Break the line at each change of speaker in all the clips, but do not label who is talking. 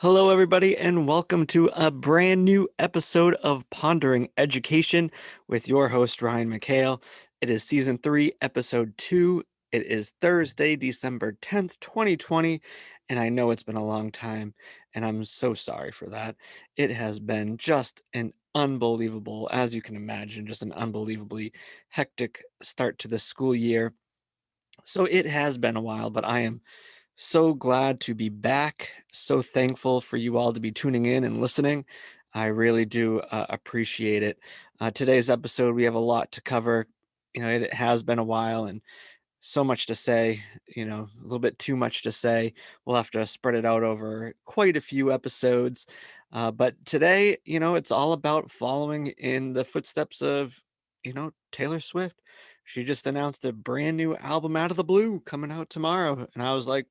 Hello, everybody, and welcome to a brand new episode of Pondering Education with your host, Ryan McHale. It is season 3, episode 2. It is Thursday, December 10th, 2020, and I know it's been a long time, and I'm so sorry for that. It has been just an unbelievable, as you can imagine, just an unbelievably hectic start to the school year. So it has been a while, but I am so glad to be back. So thankful for you all to be tuning in and listening. I really do appreciate it. Today's episode, we have a lot to cover. It has been a while and so much to say, a little bit too much to say. We'll have to spread it out over quite a few episodes. But today, it's all about following in the footsteps of, Taylor Swift. She just announced a brand new album out of the blue coming out tomorrow. And I was like,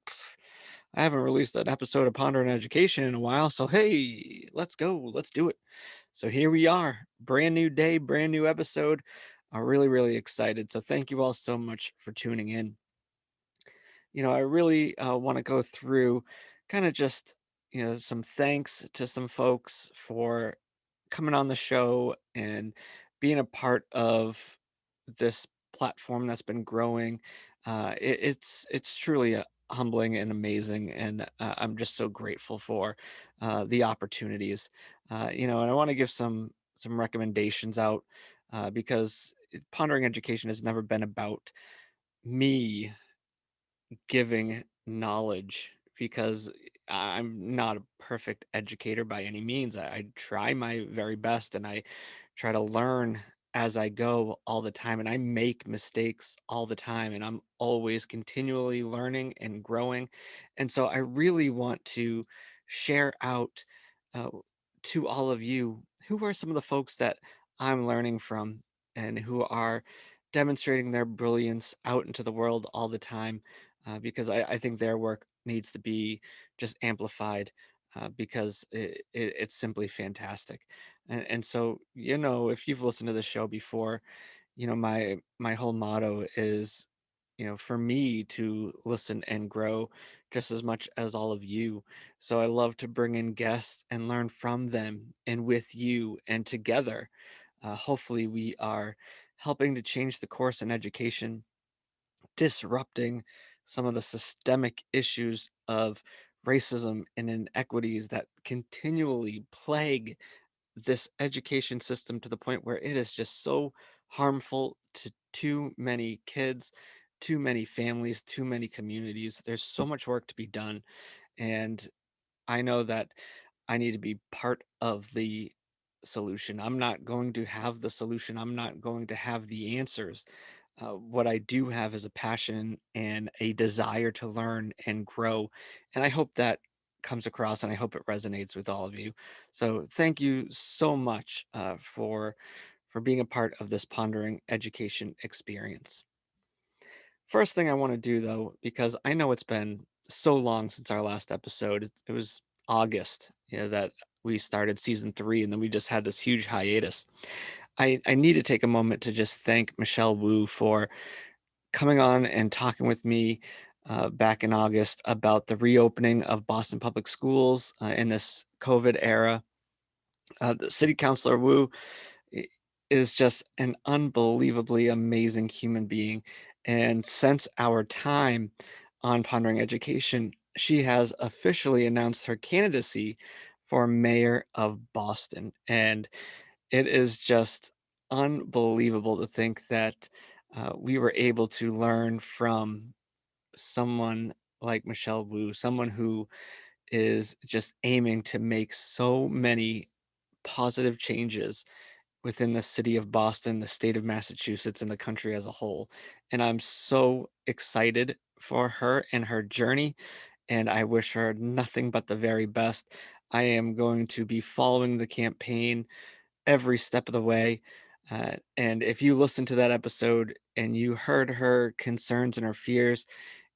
I haven't released an episode of Pondering Education in a while. So, hey, let's go. Let's do it. So here we are. Brand new day, brand new episode. I'm really, really excited. So thank you all so much for tuning in. I really want to go through kind of just, some thanks to some folks for coming on the show and being a part of this platform that's been growing. It's truly humbling and amazing, and I'm just so grateful for the opportunities. And I want to give some recommendations out because pondering education has never been about me giving knowledge because I'm not a perfect educator by any means. I try my very best and I try to learn as I go all the time, and I make mistakes all the time, and I'm always continually learning and growing. And so I really want to share out uh, to all of you who are some of the folks that I'm learning from and who are demonstrating their brilliance out into the world all the time because I think their work needs to be just amplified because it's simply fantastic. And so, if you've listened to the show before, my whole motto is, for me to listen and grow just as much as all of you. So I love to bring in guests and learn from them and with you and together. Hopefully, we are helping to change the course in education, disrupting some of the systemic issues of racism and inequities that continually plague this education system to the point where it is just so harmful to too many kids, too many families, too many communities. There's so much work to be done. And I know that I need to be part of the solution. I'm not going to have the solution. I'm not going to have the answers. What I do have is a passion and a desire to learn and grow. And I hope that comes across and I hope it resonates with all of you. So thank you so much for being a part of this pondering education experience. First thing I want to do though, because I know it's been so long since our last episode, it was August, that we started season 3 and then we just had this huge hiatus. I need to take a moment to just thank Michelle Wu for coming on and talking with me back in August about the reopening of Boston Public Schools in this COVID era. The city councilor Wu is just an unbelievably amazing human being. And since our time on Pondering Education, she has officially announced her candidacy for mayor of Boston. And it is just unbelievable to think that we were able to learn from someone like Michelle Wu, someone who is just aiming to make so many positive changes within the city of Boston, the state of Massachusetts, and the country as a whole. And I'm so excited for her and her journey, and I wish her nothing but the very best. I am going to be following the campaign every step of the way. And if you listened to that episode and you heard her concerns and her fears,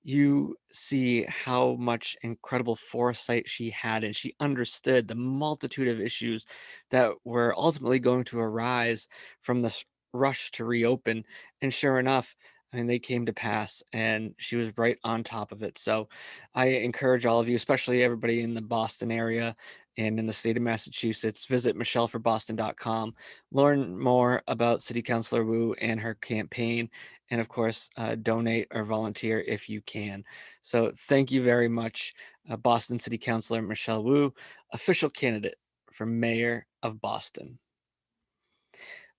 you see how much incredible foresight she had, and she understood the multitude of issues that were ultimately going to arise from this rush to reopen. And sure enough, I mean, they came to pass, and she was right on top of it. So I encourage all of you, especially everybody in the Boston area and in the state of Massachusetts, visit michelleforboston.com, learn more about City Councilor Wu and her campaign, and of course, donate or volunteer if you can. So thank you very much, Boston City Councilor Michelle Wu, official candidate for mayor of Boston.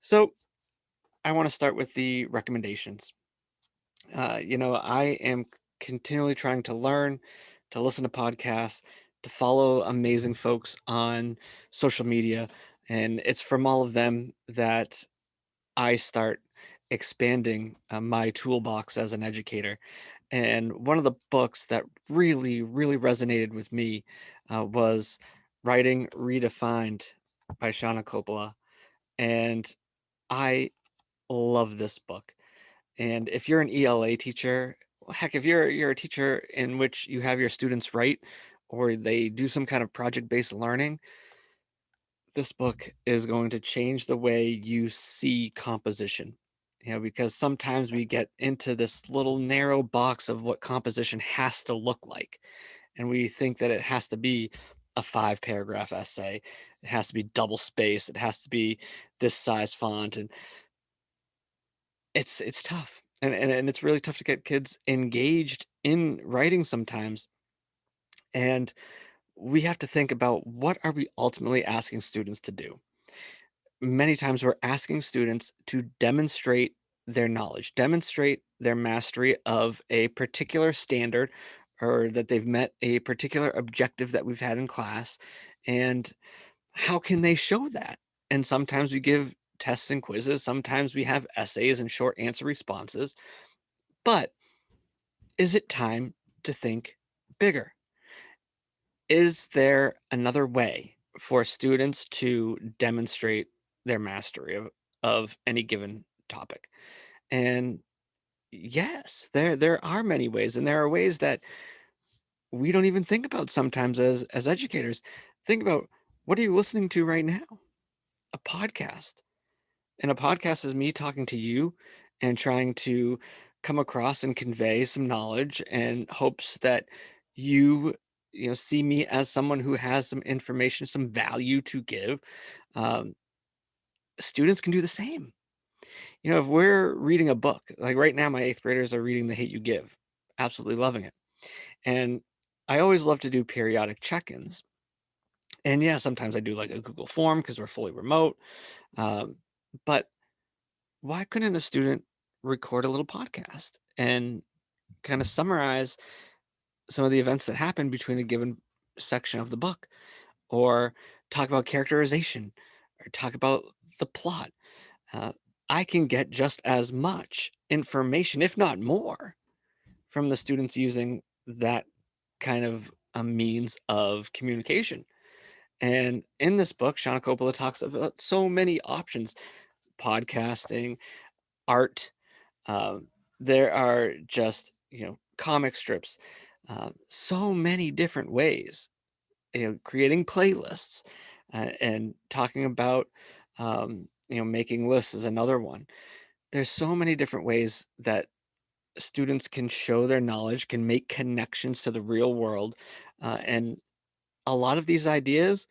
So I want to start with the recommendations. I am continually trying to learn, to listen to podcasts, to follow amazing folks on social media. And it's from all of them that I start expanding my toolbox as an educator. And one of the books that really, really resonated with me was Writing Redefined by Shawna Coppola. And I love this book. And if you're an ELA teacher, heck, if you're a teacher in which you have your students write or they do some kind of project-based learning, this book is going to change the way you see composition. Because sometimes we get into this little narrow box of what composition has to look like. And we think that it has to be a 5-paragraph essay. It has to be double spaced. It has to be this size font. And it's tough, and it's really tough to get kids engaged in writing sometimes, and we have to think about what are we ultimately asking students to do. Many times we're asking students to demonstrate their knowledge, demonstrate their mastery of a particular standard, or that they've met a particular objective that we've had in class, and how can they show that? And sometimes we give tests and quizzes, sometimes we have essays and short answer responses. But is it time to think bigger? Is there another way for students to demonstrate their mastery of any given topic? And yes, there are many ways, and there are ways that we don't even think about sometimes as educators. Think about, what are you listening to right now? A podcast. And a podcast is me talking to you and trying to come across and convey some knowledge and hopes that you see me as someone who has some information, some value to give. um, Students can do the same. If we're reading a book, like right now my 8th graders are reading The Hate U Give, absolutely loving it. And I always love to do periodic check-ins, and yeah, sometimes I do like a Google form because we're fully remote. um, but why couldn't a student record a little podcast and kind of summarize some of the events that happen between a given section of the book, or talk about characterization, or talk about the plot? Uh, I can get just as much information, if not more, from the students using that kind of a means of communication. And in this book, Shawna Coppola talks about so many options: podcasting, art. There are just, comic strips, so many different ways, creating playlists, and talking about, making lists is another one. There's so many different ways that students can show their knowledge, can make connections to the real world. And a lot of these ideas,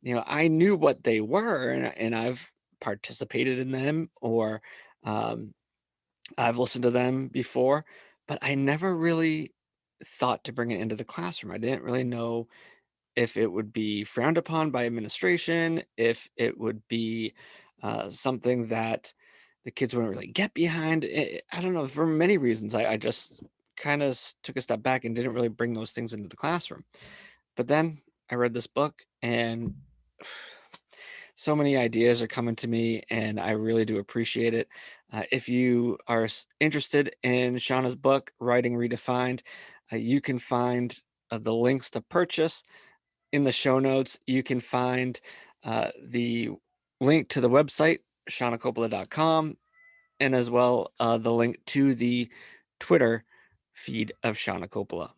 I knew what they were, and I've participated in them, or um, I've listened to them before, but I never really thought to bring it into the classroom. I didn't really know if it would be frowned upon by administration, if it would be something that the kids wouldn't really get behind. I don't know, for many reasons. I just kind of took a step back and didn't really bring those things into the classroom. But then I read this book, and so many ideas are coming to me, and I really do appreciate it. If you are interested in Shawna's book, Writing Redefined, you can find the links to purchase in the show notes. You can find the link to the website, shawnacoppola.com, and as well the link to the Twitter feed of Shawna Coppola.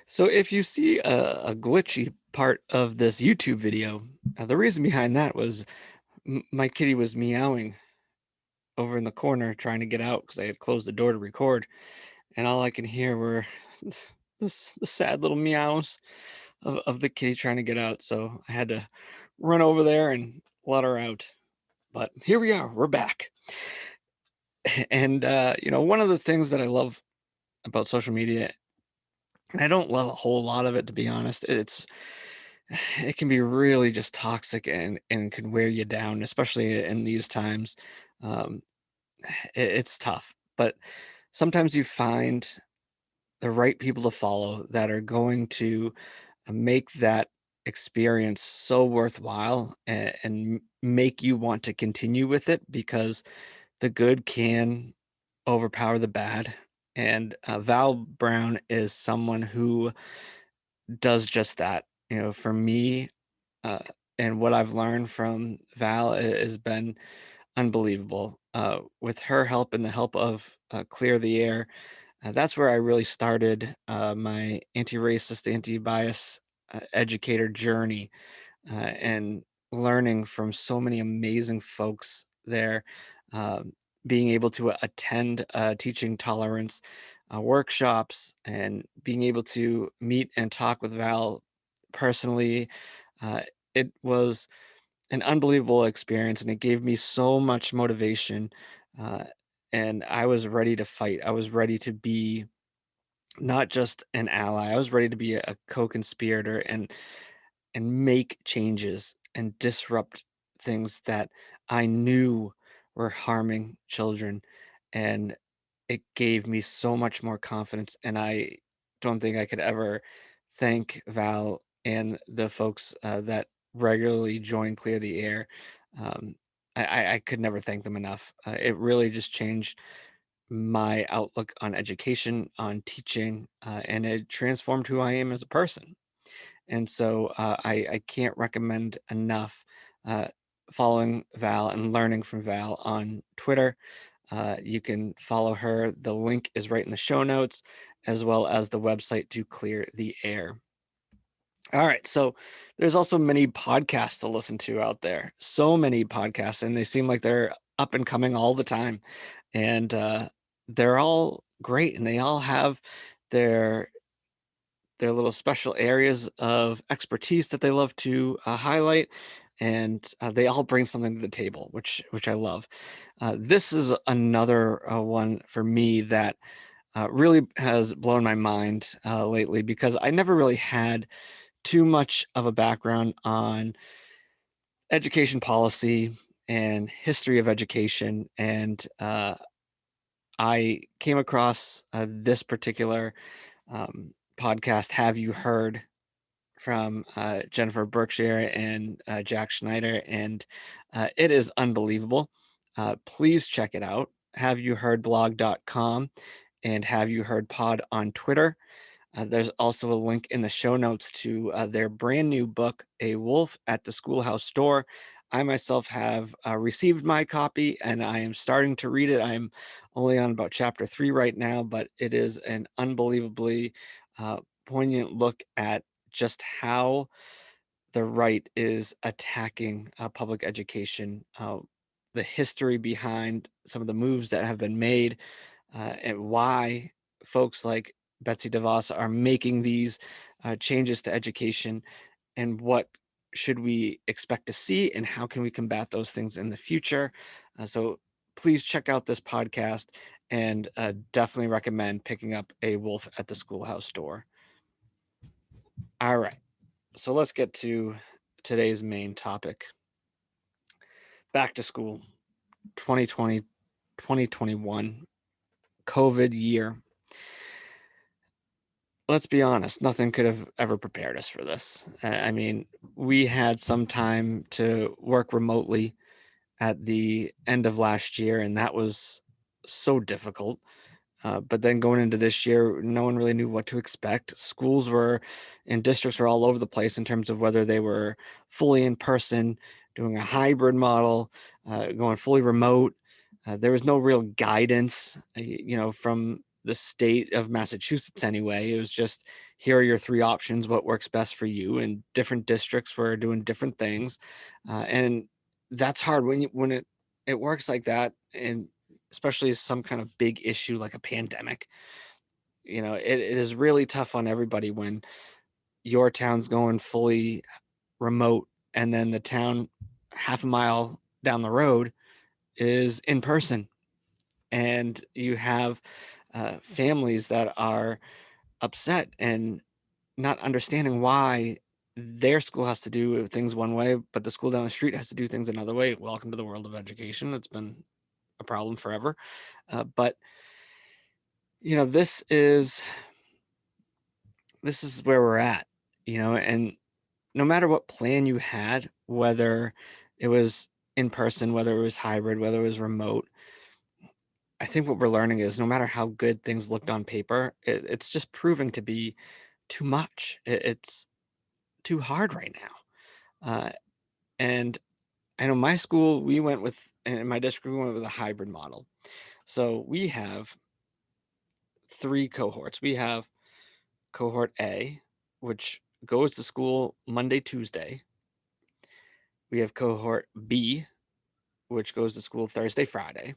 So if you see a glitchy part of this YouTube video, the reason behind that was my kitty was meowing over in the corner trying to get out because I had closed the door to record, and all I can hear were the sad little meows of the kitty trying to get out. So I had to run over there and let her out. But here we are, we're back. And one of the things that I love about social media, and I don't love a whole lot of it to be honest, it can be really just toxic and can wear you down, especially in these times. Um, it's tough, but sometimes you find the right people to follow that are going to make that experience so worthwhile and make you want to continue with it because the good can overpower the bad. And Val Brown is someone who does just that. For me, uh, and what I've learned from Val has been unbelievable. With her help and the help of Clear the Air, that's where I really started my anti-racist, anti-bias educator journey, and learning from so many amazing folks there. um, Being able to attend teaching tolerance workshops and being able to meet and talk with Val personally, uh, it was an unbelievable experience, and it gave me so much motivation. uh, and I was ready to fight. I was ready to be not just an ally. I was ready to be a co-conspirator and make changes and disrupt things that I knew were harming children. And it gave me so much more confidence. And I don't think I could ever thank Val and the folks that regularly join Clear the Air. Um, I could never thank them enough. It really just changed my outlook on education, on teaching, and it transformed who I am as a person. And so I can't recommend enough uh, following Val and learning from Val on Twitter. You can follow her. The link is right in the show notes, as well as the website to Clear the Air. All right. So there's also many podcasts to listen to out there. So many podcasts, and they seem like they're up and coming all the time. And they're all great, and they all have their little special areas of expertise that they love to highlight, and they all bring something to the table, which I love. This is another one for me that really has blown my mind lately because I never really had too much of a background on education policy and history of education, and I came across this particular podcast. Have you heard? From Jennifer Berkshire and Jack Schneider, and it is unbelievable. Please check it out. Have you heard blog.com and have you heard pod on Twitter. There's also a link in the show notes to their brand new book, A Wolf at the Schoolhouse Store. I myself have received my copy and I am starting to read it. I'm only on about chapter 3 right now, but it is an unbelievably poignant look at just how the right is attacking public education, the history behind some of the moves that have been made, and why folks like Betsy DeVos are making these changes to education, and what should we expect to see, and how can we combat those things in the future. So please check out this podcast, and definitely recommend picking up A Wolf at the Schoolhouse Door. All right, so let's get to today's main topic. Back to school, 2020, 2021, COVID year. Let's be honest, nothing could have ever prepared us for this. I mean, we had some time to work remotely at the end of last year, and that was so difficult. But then going into this year, no one really knew what to expect. Schools were and districts were all over the place in terms of whether they were fully in person, doing a hybrid model, going fully remote. There was no real guidance, from the state of Massachusetts anyway. It was just, here are your 3 options, what works best for you. And different districts were doing different things. And that's hard when it works like that. And especially some kind of big issue like a pandemic, it is really tough on everybody when your town's going fully remote and then the town half a mile down the road is in person, and you have families that are upset and not understanding why their school has to do things one way, but the school down the street has to do things another way. Welcome to the world of education. It's been a problem forever. But this is where we're at, and no matter what plan you had, whether it was in person, whether it was hybrid, whether it was remote, I think what we're learning is no matter how good things looked on paper, it's just proving to be too much. It's too hard right now. And I know my school, and in my district, we went with a hybrid model. So we have 3 cohorts. We have cohort A, which goes to school Monday, Tuesday. We have cohort B, which goes to school Thursday, Friday.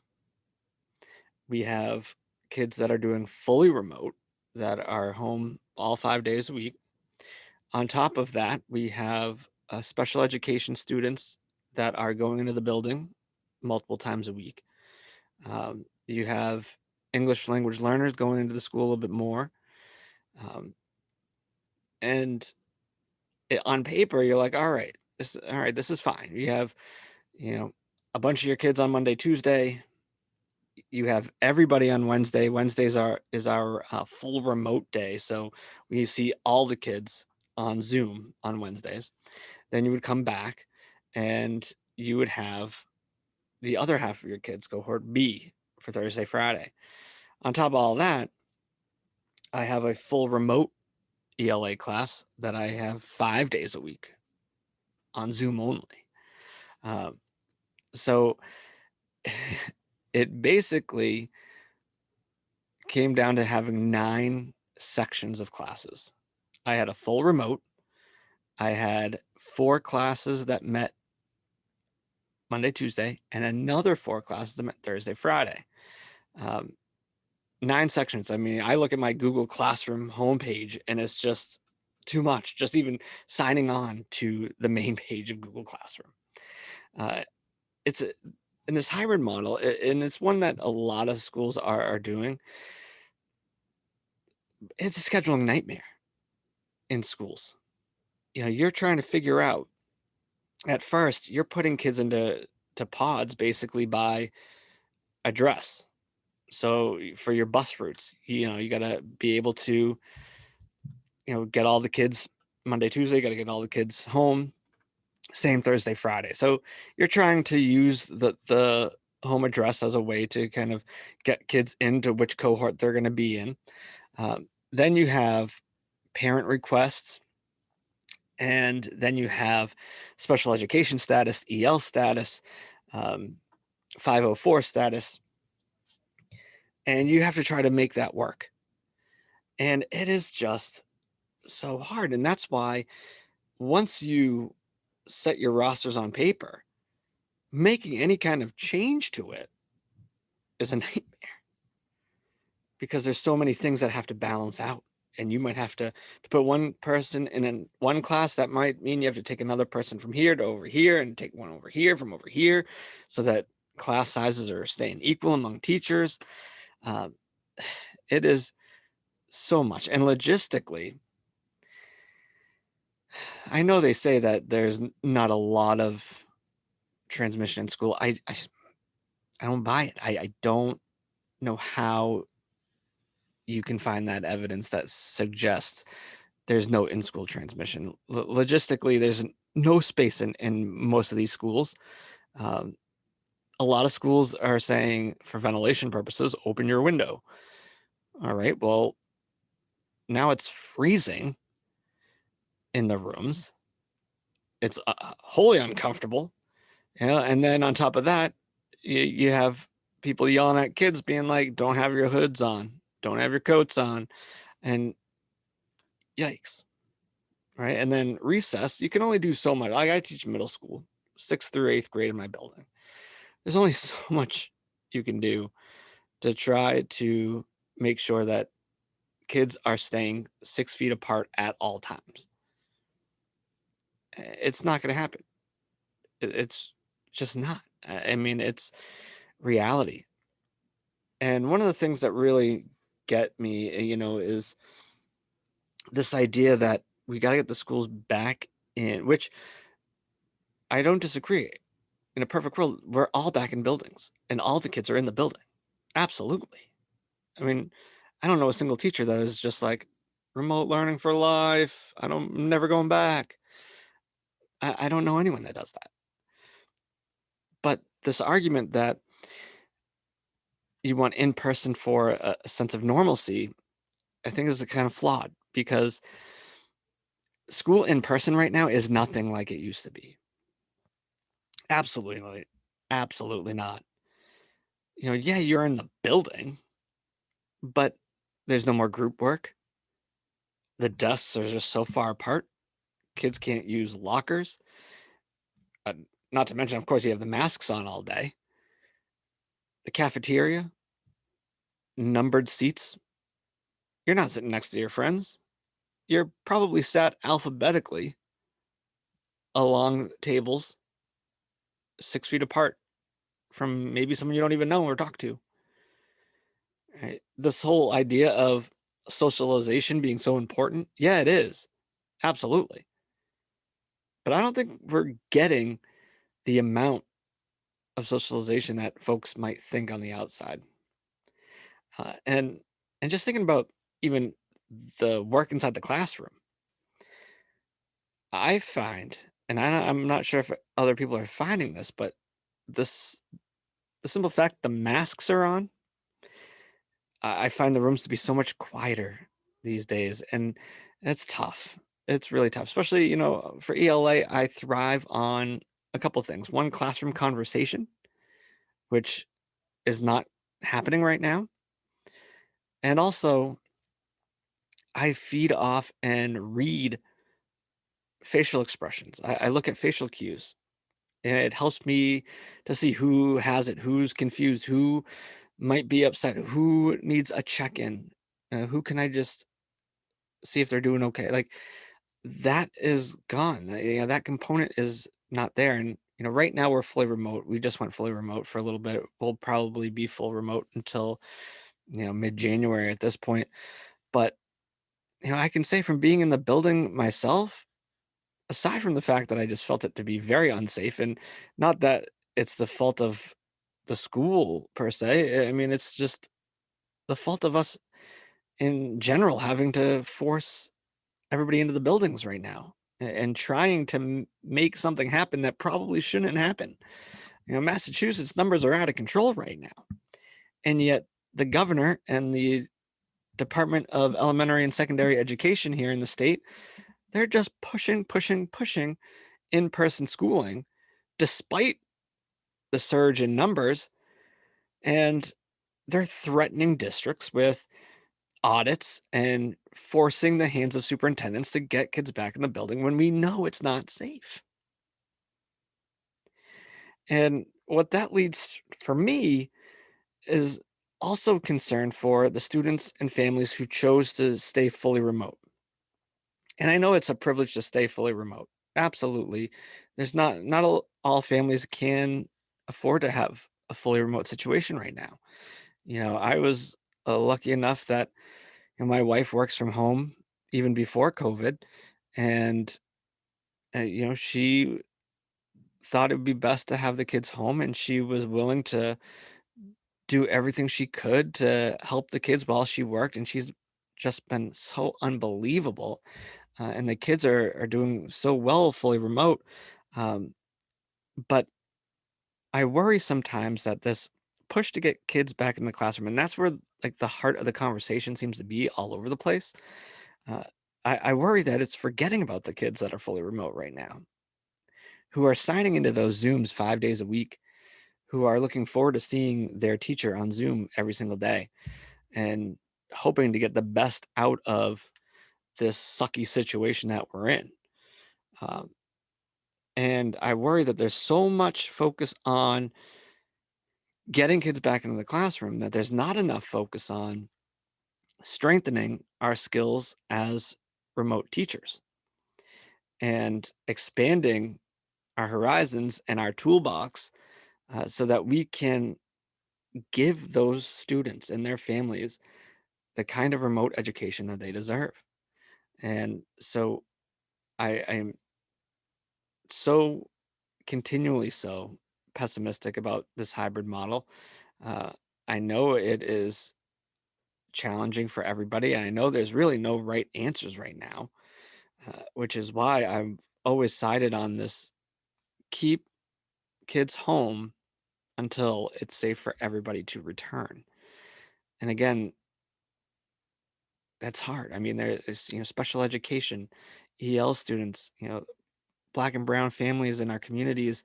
We have kids that are doing fully remote, that are home all 5 days a week. On top of that, we have special education students that are going into the building multiple times a week. You have English language learners going into the school a little bit more. And on paper, you're like, all right, this is fine. You have, a bunch of your kids on Monday, Tuesday. You have everybody on Wednesday. Wednesdays is our full remote day. So we see all the kids on Zoom on Wednesdays. Then you would come back and you would have the other half of your kids, cohort B, for Thursday, Friday. On top of all that, I have a full remote ELA class that I have 5 days a week on Zoom only. So it basically came down to having 9 sections of classes. I had a full remote. I had 4 classes that met Monday, Tuesday, and another 4 classes that met Thursday, Friday. 9 sections. I mean, I look at my Google Classroom homepage and it's just too much, just even signing on to the main page of Google Classroom. It's in this hybrid model, and it's one that a lot of schools are doing. It's a scheduling nightmare in schools. You're trying to figure out, at first, you're putting kids into pods basically by address. So for your bus routes, you got to be able to, get all the kids Monday, Tuesday, you got to get all the kids home, same Thursday, Friday. So you're trying to use the home address as a way to kind of get kids into which cohort they're going to be in. Then you have parent requests, and then you have special education status, EL status, 504 status, and you have to try to make that work. And it is just so hard. And that's why once you set your rosters on paper, making any kind of change to it is a nightmare, because there's so many things that have to balance out. And you might have to put one person in one class. That might mean you have to take another person from here to over here and take one over here from over here, so that class sizes are staying equal among teachers. It is so much. And logistically, I know they say that there's not a lot of transmission in school. I don't buy it. I don't know how you can find that evidence that suggests there's no in-school transmission. Logistically, there's no space in most of these schools. A lot of schools are saying, for ventilation purposes, open your window. All right, well, now it's freezing in the rooms. It's wholly uncomfortable. And then on top of that, you have people yelling at kids being like, don't have your hoods on, don't have your coats on. And Yikes. Right. And then recess, you can only do so much. I teach middle school, 6th through 8th grade in my building. There's only so much you can do to try to make sure that kids are staying 6 feet apart at all times. It's not going to happen. It's just not. I mean, it's reality. And one of the things that really get me, is this idea that we got to get the schools back in, which I don't disagree. In a perfect world, we're all back in buildings and all the kids are in the building. Absolutely. I mean, I don't know a single teacher that is just like remote learning for life. I'm never going back. I don't know anyone that does that. But this argument that you want in person for a sense of normalcy, I think is kind of flawed because school in person right now is nothing like it used to be. Absolutely, absolutely not. Yeah, you're in the building, but there's no more group work. The desks are just so far apart. Kids can't use lockers. Uh, Not to mention, of course, you have the masks on all day. The cafeteria, numbered seats. You're not sitting next to your friends. You're probably sat alphabetically along tables 6 feet apart from maybe someone you don't even know or talk to. Right? This whole idea of socialization being so important, yeah, it is. Absolutely. But I don't think we're getting the amount of socialization that folks might think on the outside. And just thinking about even the work inside the classroom, I find, and I'm not sure if other people are finding this, but this the simple fact the masks are on, I find the rooms to be so much quieter these days, and it's tough. It's really tough, especially for ELA. I thrive on a couple things. One, classroom conversation, which is not happening right now, and also I feed off and read facial expressions. I look at facial cues. And it helps me to see who has it, who's confused, who might be upset, who needs a check-in, who can I just see if they're doing okay. Like that is gone. That component is not there. And right now we're fully remote. We just went fully remote for a little bit. We'll probably be full remote until mid-January at this point. But I can say from being in the building myself, aside from the fact that I just felt it to be very unsafe, and not that it's the fault of the school per se. I mean, it's just the fault of us in general having to force everybody into the buildings right now and trying to make something happen that probably shouldn't happen. Massachusetts numbers are out of control right now. And yet the governor and the Department of Elementary and Secondary Education here in the state, they're just pushing, pushing, pushing in-person schooling despite the surge in numbers, and they're threatening districts with audits and forcing the hands of superintendents to get kids back in the building when we know it's not safe. And what that leads for me is also concern for the students and families who chose to stay fully remote. And I know it's a privilege to stay fully remote. Absolutely. There's not all families can afford to have a fully remote situation right now. I was lucky enough that my wife works from home even before COVID, and she thought it would be best to have the kids home, and she was willing to do everything she could to help the kids while she worked, and she's just been so unbelievable. And the kids are doing so well fully remote. Um, but I worry sometimes that this push to get kids back in the classroom, and that's where like the heart of the conversation seems to be all over the place. Uh, I worry that it's forgetting about the kids that are fully remote right now, who are signing into those Zooms 5 days a week, who are looking forward to seeing their teacher on Zoom every single day and hoping to get the best out of this sucky situation that we're in. Um, and I worry that there's so much focus on getting kids back into the classroom that there's not enough focus on strengthening our skills as remote teachers and expanding our horizons and our toolbox so that we can give those students and their families the kind of remote education that they deserve. And so I'm so continually so pessimistic about this hybrid model. Uh, I know it is challenging for everybody. And I know there's really no right answers right now, which is why I've always sided on this: keep kids home until it's safe for everybody to return. And again, that's hard. I mean, there is, special education, EL students, Black and brown families in our communities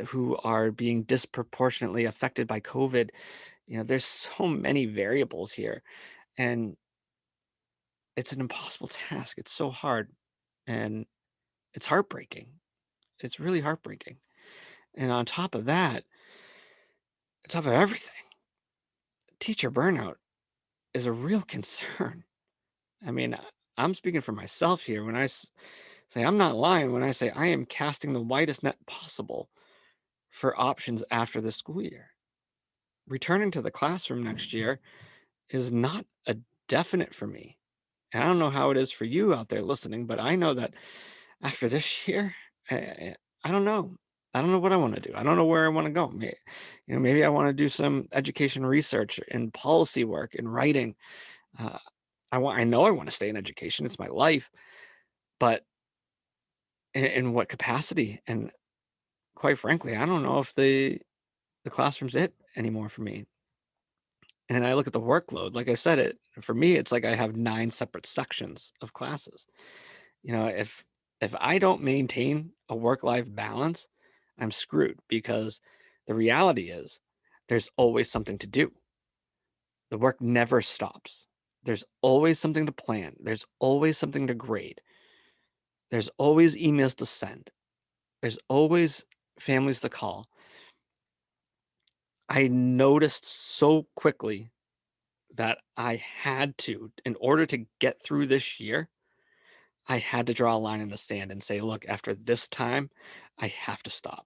who are being disproportionately affected by COVID. There's so many variables here, and it's an impossible task. It's so hard, and it's heartbreaking. It's really heartbreaking. And on top of that, on top of everything, teacher burnout is a real concern. I mean, I'm speaking for myself here when say I'm not lying when I say I am casting the widest net possible for options after the school year. Returning to the classroom next year is not a definite for me. And I don't know how it is for you out there listening, but I know that after this year, I don't know. I don't know what I want to do. I don't know where I want to go. Maybe I want to do some education research and policy work and writing. Uh, I know I want to stay in education. It's my life, but in what capacity? And quite frankly, I don't know if the classroom's it anymore for me. And I look at the workload. Like I said, it for me, it's like I have 9 separate sections of classes. If I don't maintain a work-life balance, I'm screwed because the reality is there's always something to do. The work never stops. There's always something to plan. There's always something to grade. There's always emails to send. There's always families to call. I noticed so quickly that I had to, in order to get through this year, I had to draw a line in the sand and say, look, after this time, I have to stop.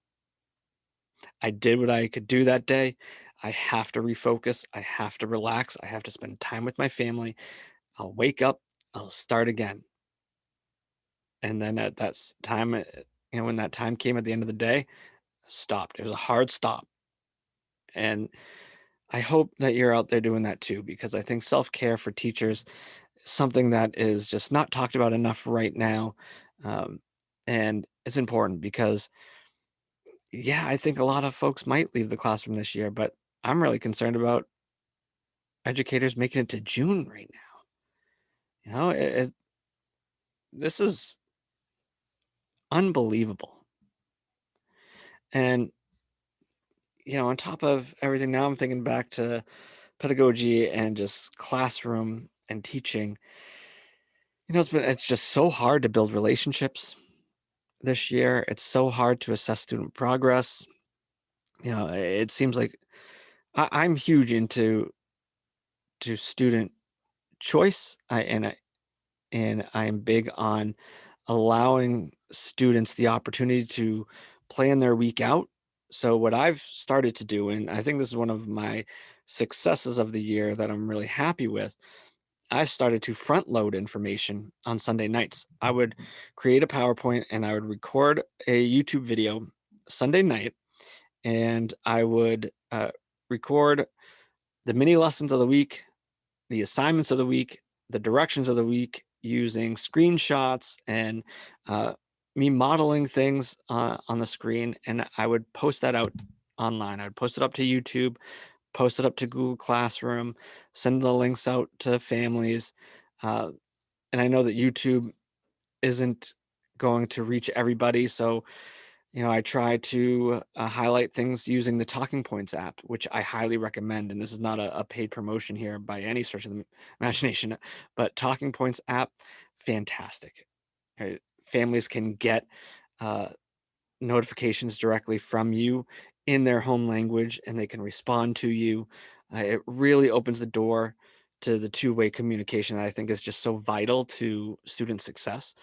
I did what I could do that day. I have to refocus. I have to relax. I have to spend time with my family. I'll wake up. I'll start again. And then at that time, when that time came at the end of the day, stopped. It was a hard stop. And I hope that you're out there doing that too, because I think self-care for teachers is something that is just not talked about enough right now. Um, and it's important because, yeah, I think a lot of folks might leave the classroom this year, but I'm really concerned about educators making it to June right now. This is unbelievable. And, on top of everything, now I'm thinking back to pedagogy and just classroom and teaching. It's just so hard to build relationships this year. It's so hard to assess student progress. It seems like I'm huge into student choice. And I'm big on allowing students the opportunity to plan their week out. So what I've started to do, and I think this is one of my successes of the year that I'm really happy with, I started to front load information on Sunday nights. I would create a PowerPoint and I would record a YouTube video Sunday night, and I would record the mini lessons of the week, the assignments of the week, the directions of the week using screenshots and me modeling things on the screen. And I would post that out online. I'd post it up to YouTube, post it up to Google Classroom, send the links out to families. Uh, and I know that YouTube isn't going to reach everybody. So, I try to highlight things using the Talking Points app, which I highly recommend. And this is not a paid promotion here by any stretch of the imagination, but Talking Points app fantastic. Right? Families can get uh, notifications directly from you in their home language, and they can respond to you. It really opens the door to the two-way communication that I think is just so vital to student success.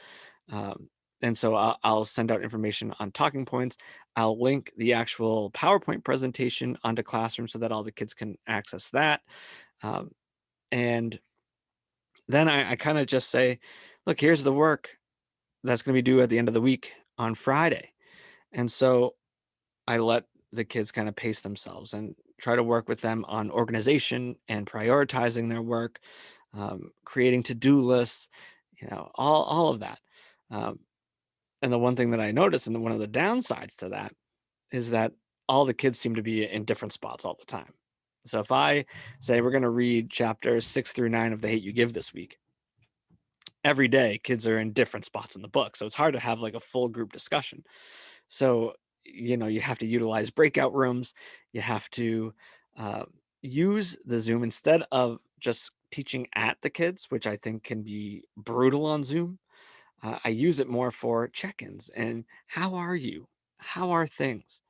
Um, and so I'll send out information on talking points. I'll link the actual PowerPoint presentation onto Classroom so that all the kids can access that. Um, and then I kind of just say, look, here's the work that's going to be due at the end of the week on Friday. And so I let the kids kind of pace themselves and try to work with them on organization and prioritizing their work, creating to-do lists, all of that. Um, and the one thing that I noticed, and one of the downsides to that, is that all the kids seem to be in different spots all the time. So if I say we're going to read chapters 6 through 9 of The Hate You Give this week, every day kids are in different spots in the book. So it's hard to have like a full group discussion. So, you have to utilize breakout rooms. You have to uh, use the Zoom instead of just teaching at the kids, which I think can be brutal on Zoom. I use it more for check-ins and how are you? How are things?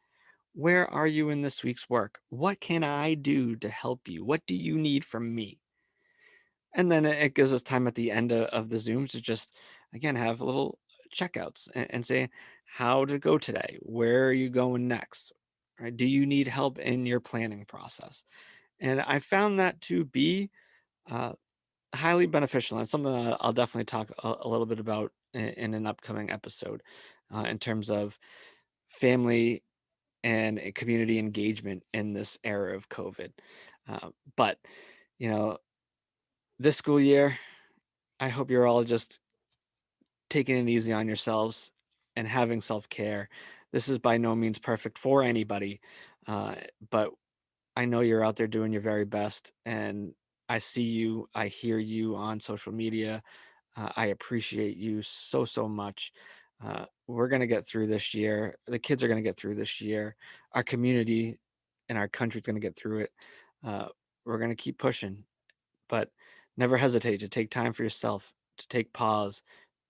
Where are you in this week's work? What can I do to help you? What do you need from me? And then it gives us time at the end of the Zoom to just, again, have little checkouts and say, how to go today? Where are you going next? Right? Do you need help in your planning process? And I found that to be uh, highly beneficial. And something that I'll definitely talk a little bit about in an upcoming episode in terms of family and community engagement in this era of COVID. But, you know, this school year, I hope you're all just taking it easy on yourselves and having self-care. This is by no means perfect for anybody, but I know you're out there doing your very best, and I see you, I hear you on social media. I appreciate you so, so much. We're going to get through this year. The kids are going to get through this year. Our community and our country is going to get through it. Uh, we're going to keep pushing, but never hesitate to take time for yourself, to take pause,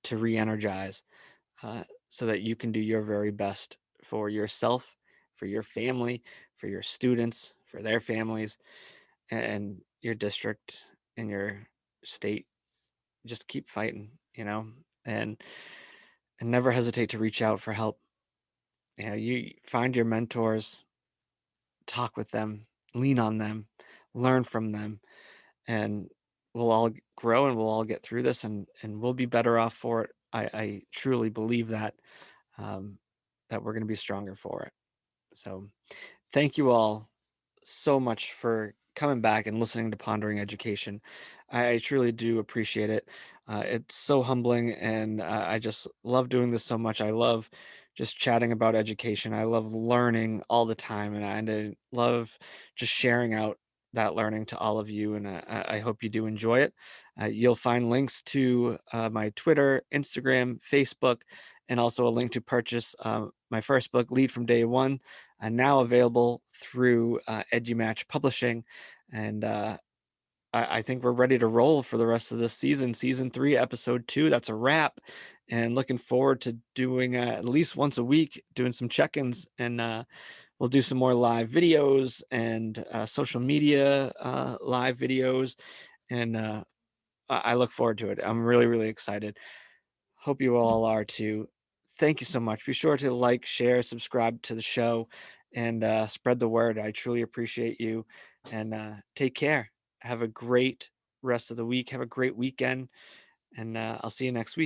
to re-energize, so that you can do your very best for yourself, for your family, for your students, for their families, and your district and your state. Just keep fighting, and and never hesitate to reach out for help. You find your mentors, talk with them, lean on them, learn from them, and we'll all grow and we'll all get through this, and we'll be better off for it. I truly believe that um, that we're going to be stronger for it. So thank you all so much for coming back and listening to Pondering Education. I truly do appreciate it. It's so humbling, and I just love doing this so much. I love just chatting about education. I love learning all the time, and I love just sharing out that learning to all of you. And I hope you do enjoy it. You'll find links to my Twitter, Instagram, Facebook, and also a link to purchase my first book, Lead from Day One, now available through EduMatch Publishing. And I think we're ready to roll for the rest of this season. Season 3, episode 2, that's a wrap. And looking forward to doing at least once a week, doing some check-ins. And we'll do some more live videos and social media live videos. And I look forward to it. I'm really, really excited. Hope you all are too. Thank you so much. Be sure to like, share, subscribe to the show, and spread the word. I truly appreciate you. And take care. Have a great rest of the week. Have a great weekend. And I'll see you next week.